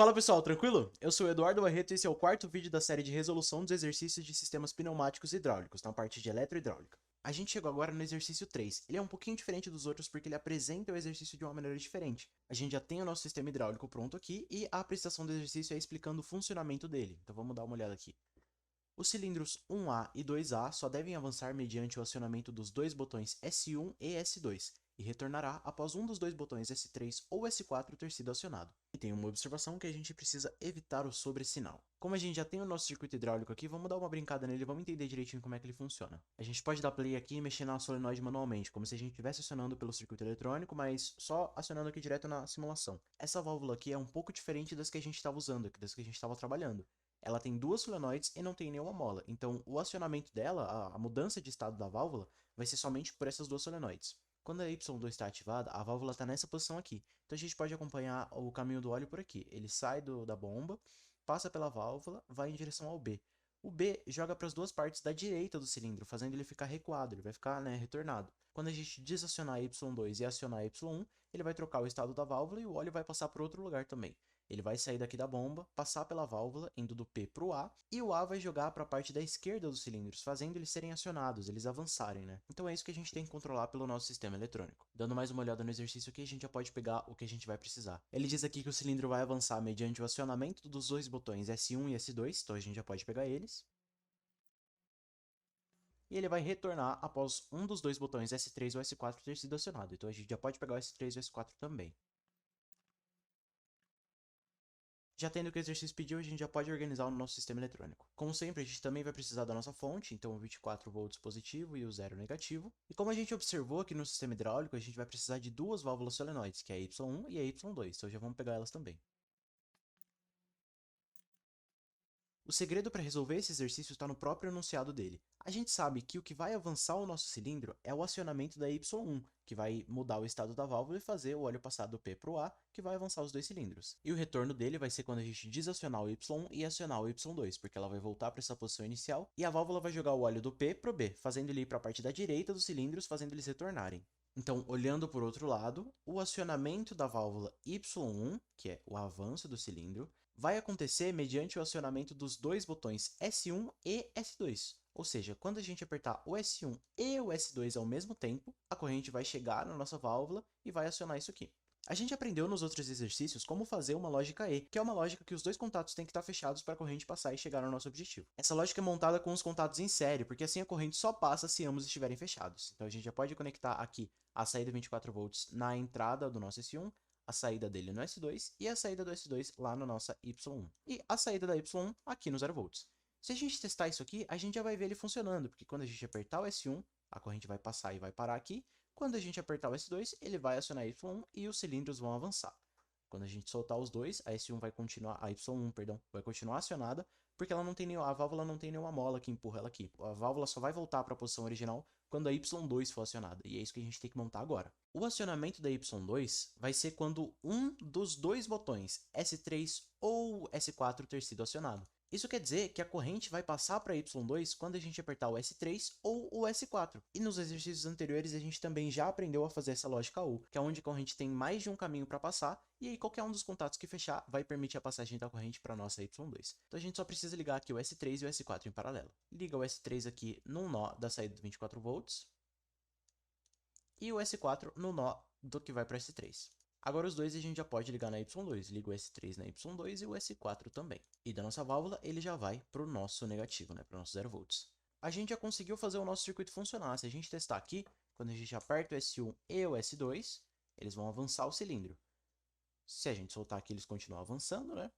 Fala pessoal, tranquilo? Eu sou o Eduardo Barreto e esse é o quarto vídeo da série de resolução dos exercícios de sistemas pneumáticos e hidráulicos, na parte de eletrohidráulica. A gente chegou agora no exercício 3. Ele é um pouquinho diferente dos outros porque ele apresenta o exercício de uma maneira diferente. A gente já tem o nosso sistema hidráulico pronto aqui e a apresentação do exercício é explicando o funcionamento dele. Então vamos dar uma olhada aqui. Os cilindros 1A e 2A só devem avançar mediante o acionamento dos dois botões S1 e S2, e retornará após um dos dois botões S3 ou S4 ter sido acionado. E tem uma observação que a gente precisa evitar o sobressinal. Como a gente já tem o nosso circuito hidráulico aqui, vamos dar uma brincada nele e vamos entender direitinho como é que ele funciona. A gente pode dar play aqui e mexer na solenoide manualmente, como se a gente estivesse acionando pelo circuito eletrônico, mas só acionando aqui direto na simulação. Essa válvula aqui é um pouco diferente das que a gente estava usando, das que a gente estava trabalhando. Ela tem duas solenoides e não tem nenhuma mola, então o acionamento dela, a mudança de estado da válvula, vai ser somente por essas duas solenoides. Quando a Y2 está ativada, a válvula está nessa posição aqui. Então a gente pode acompanhar o caminho do óleo por aqui. Ele sai da bomba, passa pela válvula, vai em direção ao B. O B joga para as duas partes da direita do cilindro, fazendo ele ficar recuado, ele vai ficar retornado. Quando a gente desacionar a Y2 e acionar a Y1, ele vai trocar o estado da válvula e o óleo vai passar para outro lugar também. Ele vai sair daqui da bomba, passar pela válvula, indo do P para o A, e o A vai jogar para a parte da esquerda dos cilindros, fazendo eles serem acionados, eles avançarem, né? Então é isso que a gente tem que controlar pelo nosso sistema eletrônico. Dando mais uma olhada no exercício aqui, a gente já pode pegar o que a gente vai precisar. Ele diz aqui que o cilindro vai avançar mediante o acionamento dos dois botões S1 e S2, então a gente já pode pegar eles. E ele vai retornar após um dos dois botões S3 ou S4 ter sido acionado, então a gente já pode pegar o S3 e o S4 também. Já tendo o que o exercício pediu, a gente já pode organizar o nosso sistema eletrônico. Como sempre, a gente também vai precisar da nossa fonte, então o 24 volts positivo e o 0 negativo. E como a gente observou aqui no sistema hidráulico, a gente vai precisar de duas válvulas solenoides, que é a Y1 e a Y2, então já vamos pegar elas também. O segredo para resolver esse exercício está no próprio enunciado dele. A gente sabe que o que vai avançar o nosso cilindro é o acionamento da Y1, que vai mudar o estado da válvula e fazer o óleo passar do P para o A, que vai avançar os dois cilindros. E o retorno dele vai ser quando a gente desacionar o Y1 e acionar o Y2, porque ela vai voltar para essa posição inicial e a válvula vai jogar o óleo do P para o B, fazendo ele ir para a parte da direita dos cilindros, fazendo eles retornarem. Então, olhando por outro lado, o acionamento da válvula Y1, que é o avanço do cilindro, vai acontecer mediante o acionamento dos dois botões S1 e S2. Ou seja, quando a gente apertar o S1 e o S2 ao mesmo tempo, a corrente vai chegar na nossa válvula e vai acionar isso aqui. A gente aprendeu nos outros exercícios como fazer uma lógica E, que é uma lógica que os dois contatos têm que estar fechados para a corrente passar e chegar ao nosso objetivo. Essa lógica é montada com os contatos em série, porque assim a corrente só passa se ambos estiverem fechados. Então a gente já pode conectar aqui a saída 24 volts na entrada do nosso S1, a saída dele no S2 e a saída do S2 lá na nossa Y1. E a saída da Y1 aqui no 0 volts. Se a gente testar isso aqui, a gente já vai ver ele funcionando, porque quando a gente apertar o S1, a corrente vai passar e vai parar aqui. Quando a gente apertar o S2, ele vai acionar a Y1 e os cilindros vão avançar. Quando a gente soltar os dois, a S1 vai continuar, a Y1, perdão, vai continuar acionada, porque ela não tem a válvula não tem nenhuma mola que empurra ela aqui. A válvula só vai voltar para a posição original quando a Y2 for acionada, e é isso que a gente tem que montar agora. O acionamento da Y2 vai ser quando um dos dois botões, S3 ou S4, ter sido acionado. Isso quer dizer que a corrente vai passar para Y2 quando a gente apertar o S3 ou o S4. E nos exercícios anteriores a gente também já aprendeu a fazer essa lógica U, que é onde a corrente tem mais de um caminho para passar, e aí qualquer um dos contatos que fechar vai permitir a passagem da corrente para a nossa Y2. Então a gente só precisa ligar aqui o S3 e o S4 em paralelo. Liga o S3 aqui no nó da saída de 24 volts, e o S4 no nó do que vai para o S3. Agora os dois a gente já pode ligar na Y2, liga o S3 na Y2 e o S4 também. E da nossa válvula ele já vai para o nosso negativo, para o nosso 0 volts. A gente já conseguiu fazer o nosso circuito funcionar. Se a gente testar aqui, quando a gente aperta o S1 e o S2, eles vão avançar o cilindro. Se a gente soltar aqui, eles continuam avançando, né?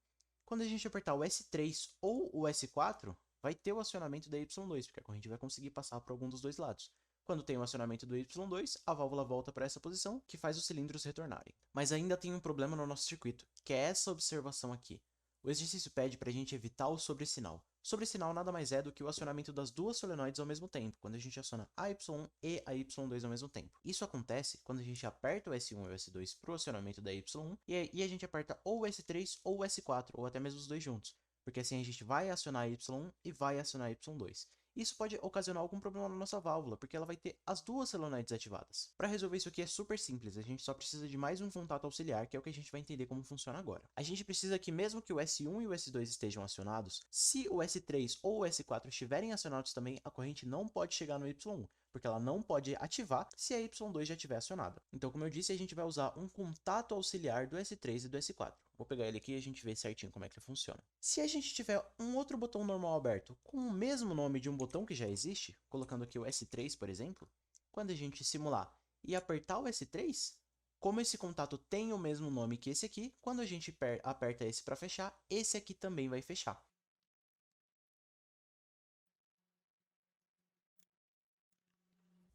Quando a gente apertar o S3 ou o S4, vai ter o acionamento da Y2, porque a corrente vai conseguir passar por algum dos dois lados. Quando tem o acionamento do Y2, a válvula volta para essa posição, que faz os cilindros retornarem. Mas ainda tem um problema no nosso circuito, que é essa observação aqui. O exercício pede para a gente evitar o sobressinal. Sobressinal nada mais é do que o acionamento das duas solenoides ao mesmo tempo, quando a gente aciona a Y1 e a Y2 ao mesmo tempo. Isso acontece quando a gente aperta o S1 e o S2 para o acionamento da Y1 e a gente aperta ou o S3 ou o S4, ou até mesmo os dois juntos, porque assim a gente vai acionar a Y1 e vai acionar a Y2. Isso pode ocasionar algum problema na nossa válvula, porque ela vai ter as duas solenoides ativadas. Para resolver isso aqui é super simples, a gente só precisa de mais um contato auxiliar, que é o que a gente vai entender como funciona agora. A gente precisa que mesmo que o S1 e o S2 estejam acionados, se o S3 ou o S4 estiverem acionados também, a corrente não pode chegar no Y1, porque ela não pode ativar se a Y2 já estiver acionada. Então, como eu disse, a gente vai usar um contato auxiliar do S3 e do S4. Vou pegar ele aqui e a gente vê certinho como é que ele funciona. Se a gente tiver um outro botão normal aberto com o mesmo nome de um botão que já existe, colocando aqui o S3, por exemplo, quando a gente simular e apertar o S3, como esse contato tem o mesmo nome que esse aqui, quando a gente aperta esse para fechar, esse aqui também vai fechar.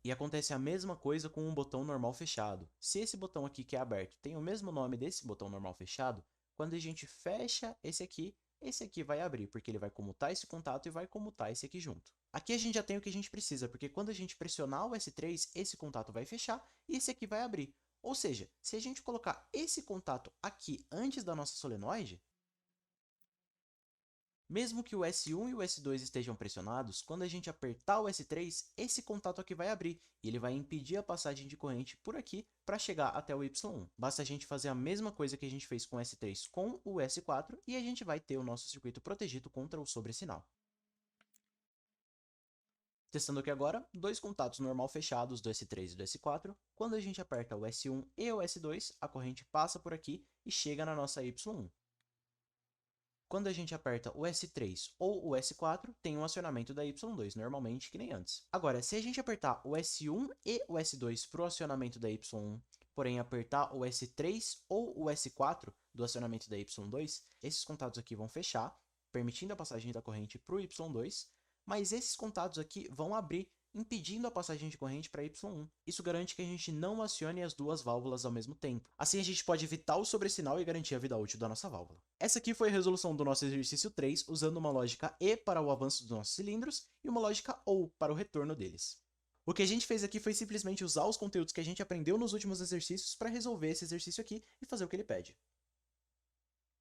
E acontece a mesma coisa com um botão normal fechado. Se esse botão aqui que é aberto tem o mesmo nome desse botão normal fechado, quando a gente fecha esse aqui vai abrir, porque ele vai comutar esse contato e vai comutar esse aqui junto. Aqui a gente já tem o que a gente precisa, porque quando a gente pressionar o S3, esse contato vai fechar e esse aqui vai abrir. Ou seja, se a gente colocar esse contato aqui antes da nossa solenoide, mesmo que o S1 e o S2 estejam pressionados, quando a gente apertar o S3, esse contato aqui vai abrir e ele vai impedir a passagem de corrente por aqui para chegar até o Y1. Basta a gente fazer a mesma coisa que a gente fez com o S3 com o S4 e a gente vai ter o nosso circuito protegido contra o sobressinal. Testando aqui agora, dois contatos normal fechados do S3 e do S4. Quando a gente aperta o S1 e o S2, a corrente passa por aqui e chega na nossa Y1. Quando a gente aperta o S3 ou o S4, tem um acionamento da Y2, normalmente que nem antes. Agora, se a gente apertar o S1 e o S2 para o acionamento da Y1, porém apertar o S3 ou o S4 do acionamento da Y2, esses contatos aqui vão fechar, permitindo a passagem da corrente para o Y2, mas esses contatos aqui vão abrir, impedindo a passagem de corrente para Y1. Isso garante que a gente não acione as duas válvulas ao mesmo tempo. Assim a gente pode evitar o sobressinal e garantir a vida útil da nossa válvula. Essa aqui foi a resolução do nosso exercício 3, usando uma lógica E para o avanço dos nossos cilindros e uma lógica OU para o retorno deles. O que a gente fez aqui foi simplesmente usar os conteúdos que a gente aprendeu nos últimos exercícios para resolver esse exercício aqui e fazer o que ele pede.